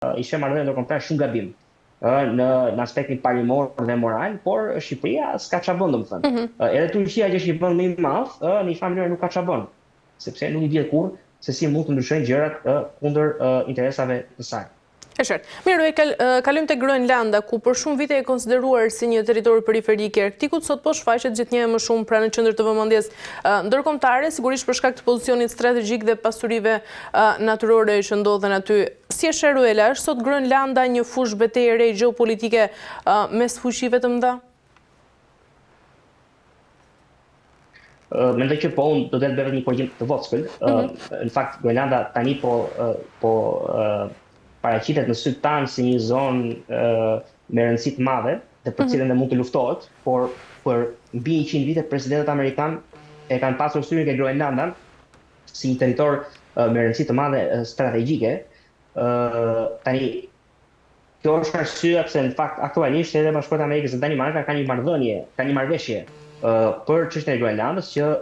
ishte marrëdhënie ndërkombëtare shumë gabim në aspektin parimor dhe moral, por Shqipëria s'ka çfarë bën, domethënë. Edhe Turqia që është një vend më i madh, në një farë mënyrë nuk ka çfarë bën, sepse nuk i vjen kurrë se si mund të ndryshojnë gjërat kundër interesave të saj. E qartë. Mirë, kalojmë te Groenlanda, ku për shumë vite e konsideruar si një territor periferik i Arktikut, sot po shfaqet gjithnjë më shumë pranë qendër të vëmendjes ndërkombëtare, sigurisht për shkak të pozicionit strategjik dhe pasurive natyrore që ndodhen aty. Si e sheh Ruela, është sot Groenlanda një fushë betejë re gjeopolitike mes fuqive të mëdha? Mendoj që po, unë do të bëj një korrigjim të vogël. Në fakt, Groenlanda tani po paraqitet në sytë tanë si një zonë me rëndësi të madhe dhe për cilën mund të luftohet, por për mbi 100 vite presidentët amerikanë e kanë pasur syrin ke Groenlanda si një territor me rëndësi të madhe strategjike. Tani kjo është arsyeja pse në fakt aktualisht edhe Bashkuara e Amerikës dhe Danimarka kanë një marrëveshje për çështjen e Groenlandës që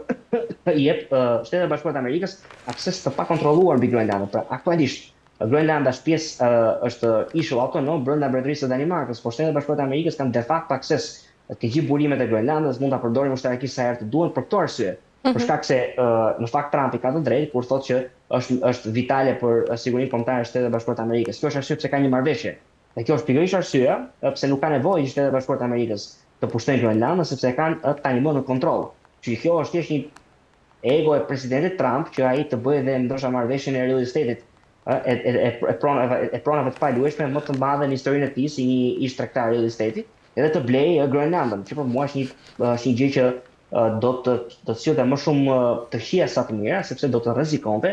i jep Shtetet e Bashkuara të Amerikës akses të pakontrolluar mbi Groenlandën. Pra aktualisht Groenlanda është pjesë është ishull autonom brenda mbretërisë së Danimarkës, por Shtetet e Bashkuara të Amerikës kanë de facto akses te gjithë burimet e Groenlandës, mund ta përdorin ushtarakisht sa herë të duan për këtë arsye. Për shkak se në fakt Trumpi ka të drejtë kur thotë që është vitale për sigurinë kombëtare e Shtetet e Bashkuara të Amerikës. Kjo është arsye pse ka një marrëveshje. Dhe kjo është pikërisht arsyeja pse nuk ka nevojë që Shtetet e Bashkuara të Amerikës të pushtojnë Groenlandën, sepse kanë tani më në kontroll. Që kjo është thjesht një ego e presidentit Trump që ai të bëjë dhe ndoshta marrëveshjen e real estate-it e pronave të paluajshme më të madhe në historinë e tij si një ish tregtar real estate, edhe të blejë Groenlandën, që për mua është një gjë që do të sillte më shumë të hija sa të mira, sepse do të rrezikonte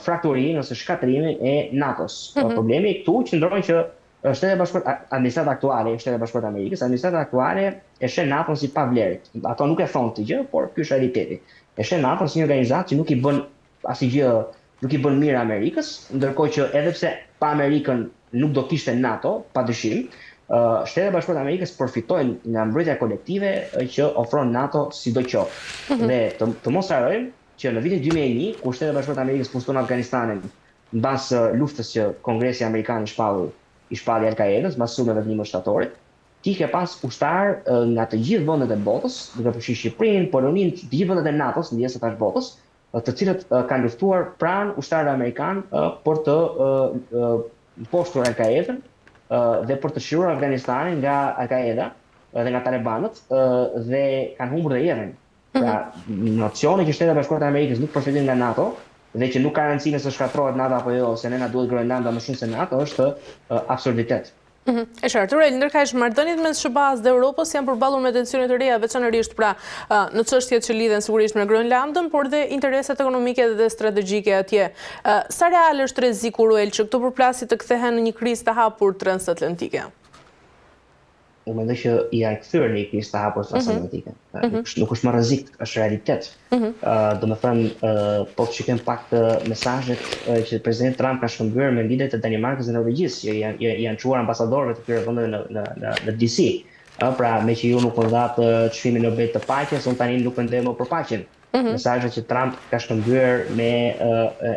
frakturimin ose shkatrimin e NATO-s. Problemi këtu qëndron që administrata aktuale e Shtetit e Bashkuara të Amerikës, administrata aktuale e sheh NATO-n si pavlerë. Ato nuk e thonë këtë gjë, por ky është realiteti. E sheh NATO-n si një organizatë që nuk i bën asgjë, nuk i bën mirë Amerikës, ndërkohë që edhe pse pa Amerikën nuk do kishte NATO, padyshim, Shtetet e Bashkuara të Amerikës përfitojnë nga mbrojtja kolektive që ofron NATO sidoqoftë. Dhe të mos harrojmë që në vitin 2001, kur Shtetet e Bashkuara të Amerikës pushton Afganistanin mbas luftës që Kongresi Amerikan i shpalli Al-Qaedës, mbas sulmeve të 11 shtatorit, ti ke pas ushtar nga të gjithë vendet e botës, duke përfshirë Shqipërinë, Poloninë, të gjithë vendet e NATO-s, ndjesë tash botës, të cilët kanë luftuar pranë ushtarëve amerikanë për të mposhtur Al-Qaedën dhe për të shëruar Afganistanin nga Al-Qaeda dhe nga talibanët dhe kanë humbur dhe jetën. Pra, nocioni që Shtetet e Bashkuara të Amerikës nuk përfitojnë nga NATO dhe që nuk ka rëndësi nëse shkatërrohet NATO apo jo, ose ne na duhet Groenlanda më shumë se NATO, është absurditet. E qartë, Ruel, ndërkaq marrëdhëniet mes SBA-s dhe Europës janë përballur me tensione të reja, veçanërisht pra në çështjet që lidhen sigurisht me Groenlandën, por dhe interesat ekonomike dhe strategjike atje. Sa real është rreziku, Ruel, që këto përplasje të kthehen në një krizë të hapur transatlantike? Unë mendoj që i janë kthyer në një krizë të hapur transatlantike. Nuk është më rrezik, është realitet. Domethënë, po të shikojmë pak të mesazhet që presidenti Trump ka shkëmbyer me liderët e Danimarkës dhe Norvegjisë, që janë çuar ambasadorëve të këtyre vendeve në DC. Pra, me që ju nuk më dhatë çmimin Nobel të paqes, unë tani nuk mendoj më për paqen. Mesazhet që Trump ka shkëmbyer me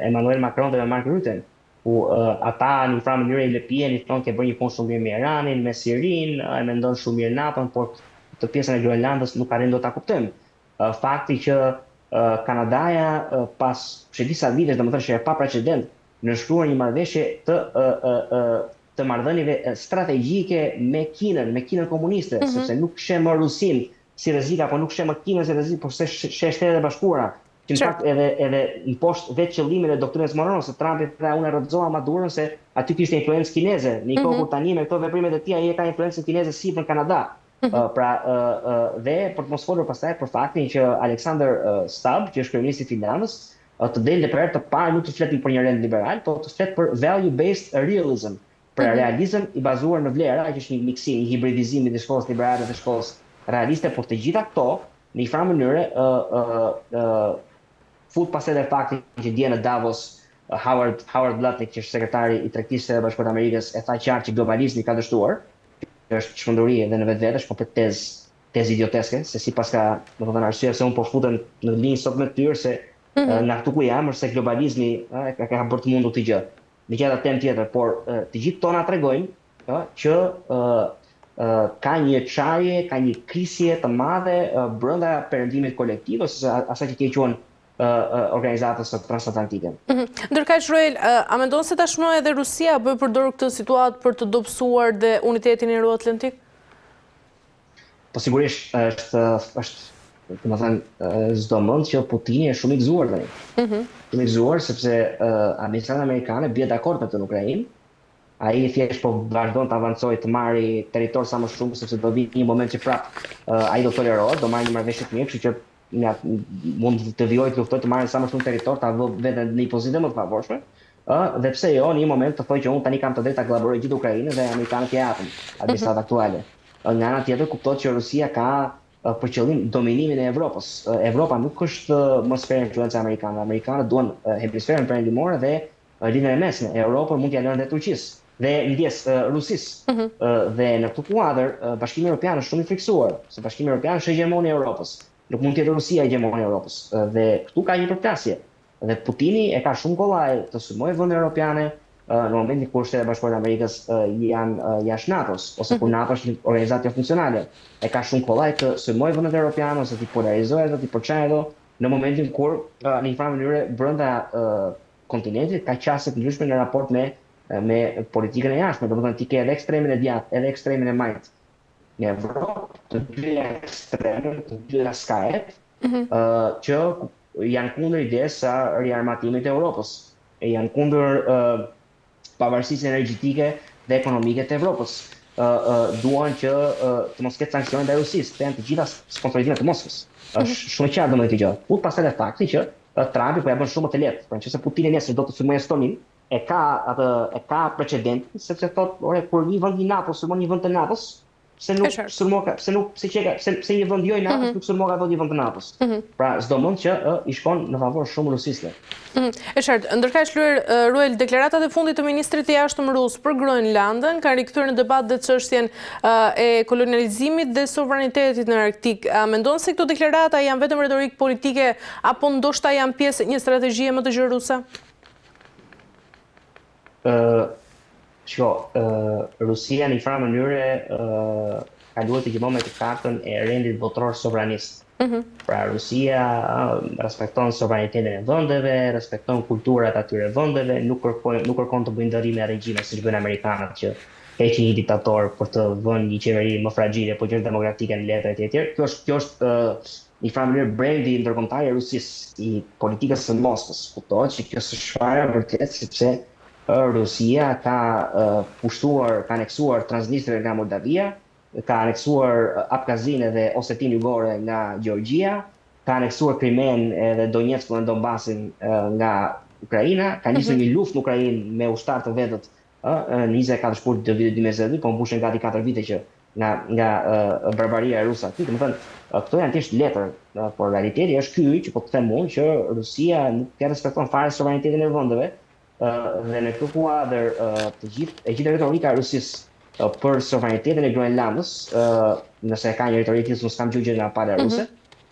Emmanuel Macron dhe me Mark Rutte, ku ata në një farë mënyrë i lëpien, i thonë ke bërë një punë shumë mirë me Iranin, me Sirinë, e mendon shumë mirë NATO-n, por të pjesën e Groenlandës nuk arrin dot ta kuptojmë. Fakti që Kanadaja pas disa vitesh, domethënë që pa precedent, nënshkruar një marrëveshje të marrëdhënieve strategjike me Kinën komuniste, sepse nuk sheh më Rusinë si rrezik apo nuk sheh më Kinën si rrezik, por se sheh Shtetet e Bashkuara. Që në fakt edhe në poshtë vetë qëllimin e doktrinës Monroe, se Trumpi tha unë rrëzoha Maduron se aty kishte influencë kineze. Në kohë kur tani me këto veprimet e tij ai ka influencën kineze si në Kanada. Pra dhe për të mos folur pastaj për faktin që Alexander Stubb, që është kryeministri i Finlandës, të delë për herë të parë nuk të flet për një rend liberal, por të flet për value-based realism, pra realizëm i bazuar në vlera, që është një miksim, një hibridizim i shkollës liberale dhe shkollës realiste, por të gjitha këto në një farë mënyrë fut pas edhe faktin që dje në Davos Howard Lutnick, që është sekretari i Tregtisë së Bashkuara të Amerikës, e tha qartë që globalizmi ka dështuar, që është çmenduri edhe në vetvete, është komplet tezë idioteske, se sipas ka, domethënë arsye se unë po futem në linjë sot me tyr se nga këtu ku jam, është se globalizmi ka bërë të mundur këtë gjë. në gjithë atë temë tjetër, por të gjithë tona tregojnë që ka një çarje, ka një krisje të madhe brenda perëndimit kolektiv ose asaj që quhen organizatës transatlantike. Ndërkaq Roel, a mendon se tashmë edhe Rusia bëj përdor këtë situatë për të dobësuar dhe unitetin euroatlantik? Po sigurisht është domethënë çdo mend që Putini është shumë i gëzuar tani. Shumë i gëzuar sepse administrata amerikane bie dakord me të në Ukrainë. Ai thjesht po vazhdon të avancojë të marrë territor sa më shumë sepse do vi një moment që prapë ai do tolerohet, do marrë një marrëveshje të mirë, kështu që mund të vijojë të luftojë të marrë sa më shumë territor, ta vë veten në një pozitë më të favorshme. Dhe pse jo, në një moment të thojë që unë tani kam të drejtë ta kollaboroj gjithë Ukrainën dhe amerikanët ja japin administrata aktuale. Nga ana tjetër kuptohet që Rusia ka për qëllim dominimin e Evropës. Evropa nuk është më sferë influencë amerikane. Amerikanët duan hemisferën perëndimore dhe linjën e mesme. Europën mund t'ia lënë dhe Turqisë dhe ndjes Rusisë. Dhe në këtë kuadër Bashkimi Evropian është shumë i friksuar, se Bashkimi Evropian është hegemoni i Europës. Nuk mund të jetë Rusia hegemoni i Europës. Dhe këtu ka një përplasje. Dhe Putini e ka shumë kollaj të sulmojë vende europiane në momentin kur Shtetet Bashkuara të Amerikës janë jashtë NATO-s, ose kur NATO është një organizatë funksionale. E ka shumë kollaj të sulmojë vendet europiane ose të polarizojë ato, të përçajë ato në momentin kur në një farë mënyrë brenda kontinentit ka qasje të ndryshme në raport me politikën e jashtme, domethënë ti ke edhe ekstremin e djathtë, edhe ekstremin e majtë. Në Evropë, të dy ekstremet, të dy skajet, që janë kundër idesë së riarmatimit të Europës. Janë kundër pavarësisë energjetike dhe ekonomike të Evropës. Duan që të mos ketë sanksione ndaj Rusisë, të janë të gjitha sponsorime të Moskës. Është shumë e qartë domethënë këtë gjë. Por pastaj edhe fakti që Trumpi po ja bën shumë të lehtë. Pra nëse Putini nesër do të sulmojë Estoninë, e ka precedentin, sepse thotë, ore, kur një vend i NATO sulmon një vend të NATO-s, pse një vend jo i NATO-s nuk sulmon ato një vend të NATO-s. Pra çdo mend që i shkon në favor shumë rusisë. E qartë, ndërkaq Ruel, deklaratat e fundit të ministrit të jashtëm rus për Groenlandën kanë rikthyer në debat dhe çështjen e kolonializimit dhe sovranitetit në Arktik. A mendon se këto deklarata janë vetëm retorikë politike apo ndoshta janë pjesë e një strategjie më të gjerë ruse? Rusia në një farë mënyre ka duhet të gjithmonë me të kaktën e rendit botror sovranist. Pra Rusia respekton sovranitetin e vendeve, respekton kulturat atyre vendeve, nuk kërkon të bëjë ndërrime regjime siç bëjnë amerikanët që heqin një diktator për të vënë një qeveri më fragjile, po që është demokratike në letër etj. Kjo është një farë mënyrë brendi ndërkombëtar i Rusisë, i politikës së Moskës. Kuptohet që kjo është shfarë vërtet sepse Rusia ka pushtuar, ka aneksuar Transnistrinë nga Moldavia, ka aneksuar Abkhazinë dhe Osetinë Jugore nga Gjeorgjia, ka aneksuar Krimen dhe Donetskun dhe Donbasin nga Ukraina, ka nisur një luftë në Ukrainë me ushtar të vetët në 24 shkurt të vitit 2022, po mbushen gati 4 vite që nga barbaria e ruse aty. Domethënë, këto janë thjesht letër, por realiteti është ky që po të them unë që Rusia nuk e respekton fare sovranitetin e vendeve. Dhe në këtë kuadër e gjithë retorika e Rusisë për sovranitetin e Groenlandës, nëse ka një retorikë që s'kam gjë nga pala ruse,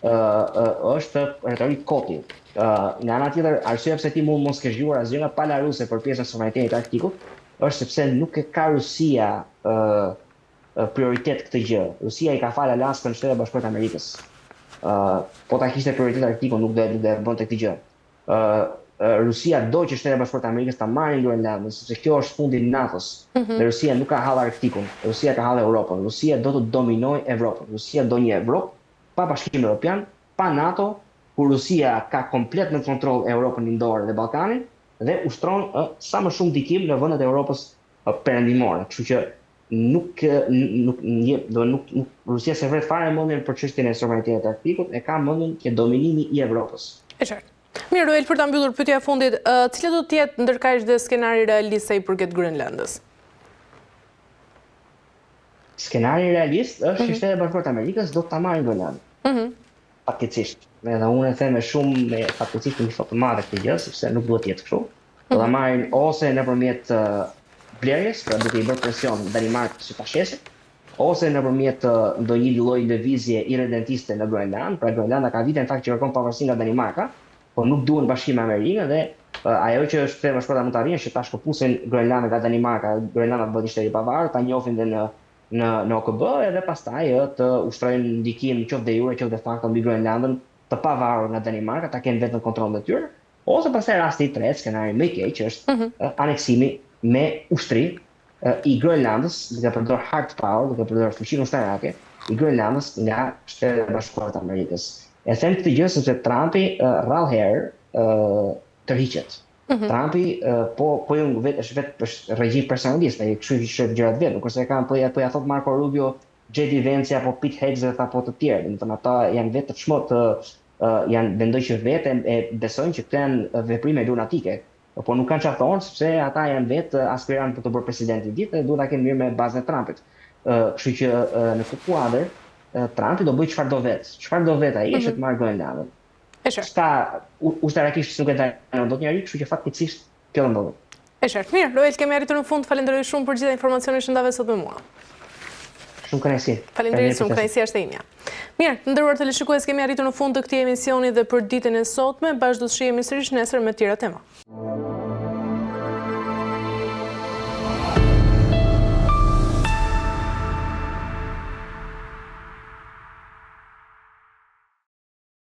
është retorikë koti. Nga ana tjetër, arsyeja pse ti mund mos ke zgjuar asgjë nga pala ruse për pjesën e sovranitetit të Arktikut, është sepse nuk e ka Rusia prioritet këtë gjë. Rusia i ka falë Alaskën Shtetet Bashkuara të Amerikës. Po ta kishte prioritet Arktikun, nuk do e bënte këtë gjë. Rusia do që Shtetet Bashkuara të Amerikës ta marrin Groenlandën, sepse kjo është fundi i NATO-s. Dhe Rusia nuk ka hall Arktikun, Rusia ka hall Europën. Rusia do të dominojë Evropën. Rusia do një Evropë pa Bashkim Evropian, pa NATO, ku Rusia ka komplet në kontroll Europën lindore dhe Ballkanin dhe ushtron sa më shumë ndikim në vendet e Europës perëndimore. Kështu që Rusia se vret fare mendjen për çështjen e sovranitetit të Arktikut, e ka mendjen që dominimi i Evropës. E qartë. Mirë, Ruel, për ta mbyllur pyetja e fundit, cila do të jetë ndërkaq dhe skenari realist sa i përket Groenlandës? Skenari realist është që Shtetet Bashkuara të Amerikës do ta marrin Groenlandën. Fatkeqësisht. Edhe unë e them me shumë fatkeqësisht një foto të madhe këtë gjë, sepse nuk duhet të jetë kështu. Do ta marrin ose nëpërmjet blerjes, pra duke i bërë presion Danimarkës së pashesë, ose nëpërmjet ndonjë lloji lëvizje irredentiste në Groenland. Pra Groenlanda ka vite në fakt që kërkon pavarësi nga Danimarka, por nuk duan bashkim me Amerikën dhe Ajo që Shtetet Bashkuara mund të arrijnë që ta shkëpusin Groenlandën nga Danimarka, Groenlanda të bëhet një shteti i pavarur, ta njohin dhe në OKB edhe pastaj të ushtrojnë ndikim qoftë de jure, qoftë de facto mbi Groenlandën të pavarur nga Danimarka, ta kenë vetëm kontrollin e tyre, ose pastaj rasti i tretë, skenari më i keq, që është aneksimi me ushtri i Groenlandës, duke përdorur hard power, duke përdorur fuqinë ushtarake i Groenlandës nga Shtetet Bashkuara të Amerikës. E them këtë gjë sepse Trumpi rrallë herë tërhiqet. Trumpi po është vetë regjim personalist, ai kështu që shef gjërat vetë, kurse kanë po ja thot Marco Rubio, JD Vance apo Pete Hegseth apo të tjerë, domethënë ata janë vetë të çmot, janë vendoj që vetë e besojnë që këto janë veprime lunatike, po nuk kanë çfarë thonë sepse ata janë vetë aspirantë për të bërë president i ditë dhe duhet ta kenë mirë me bazën e Trumpit. Kështu që në këtë kuadër Trumpi do bëjë çfarë do vetë. Çfarë do vetë ai është të marrë Groenlandën. Ska ushtarakisht nuk e dalë dot njëri, kështu që fatkeqësisht kjo do ndodhë. E qartë. Mirë, Loel, kemi arritur në fund. Falenderoj shumë për gjitha informacionet që ndave sot me mua. Shumë kënaqësi. Faleminderit shumë, kënaqësia është e imja. Mirë, nderuar teleshikues, kemi arritur në fund të këtij emisioni dhe për ditën e sotme, bashkë do të shihemi sërish nesër me tjera tema.